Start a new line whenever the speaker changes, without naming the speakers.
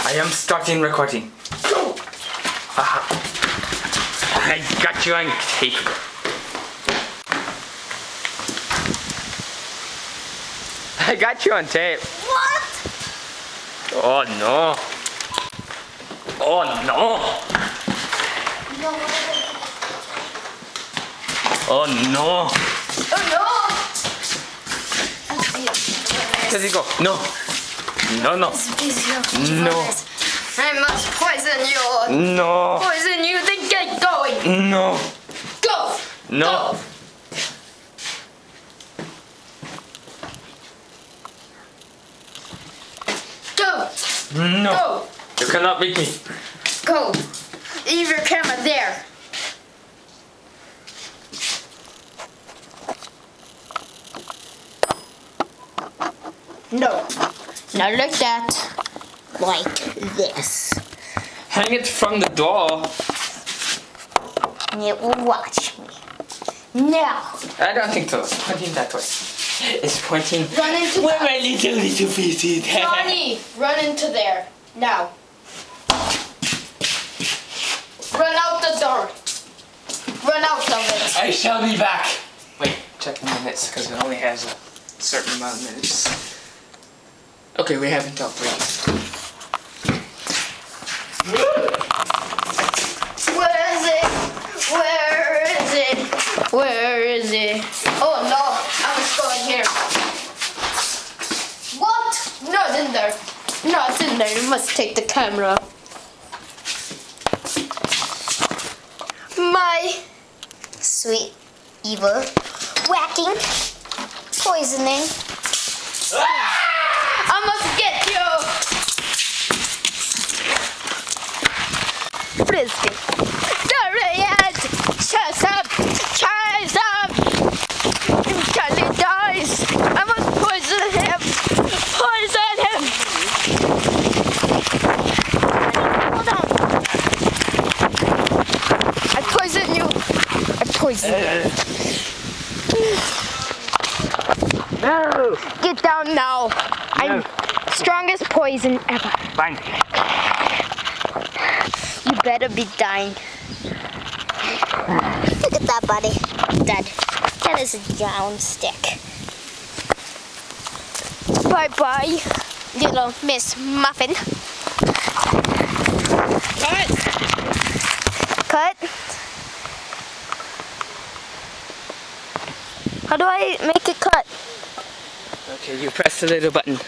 I am starting recording. Go! Aha. I got you on tape. I got you on tape.
What?
Oh no. Oh no.
No.
Oh no.
Oh no.
Does he go? No. No, no. No.
I must poison you.
No.
Poison you, then get going.
No.
Go.
No.
Go.
No.
Go.
You cannot beat me.
Go. Leave your camera there. No. Not like that. Like this.
Hang it from the door.
You will watch me. Now.
I don't think so. It's pointing that way. It's pointing
Run into
where my little pieces.
Johnny, run into there. Now. Run out the door. Run out of it.
I shall be back. Wait, check the minutes because it only has a certain amount of minutes. Okay, we have until 3.
Where is it? Where is it? Where is it? Oh no, I must go in here. What? No, it's in there. No, it's in there. You must take the camera. My sweet, evil, whacking, poisoning. I must get you! Frisbee. Dorian! Shut up! Tries up! Charlie dies! I must poison him! Poison him! Hold on! I poison you! I poison you!
No!
Get down now! I'm strongest poison ever.
Fine.
You better be dying. Look at that, buddy. That is a down stick. Bye-bye, little Miss Muffin.
Cut!
Cut. How do I make it cut?
Okay, you press the little button.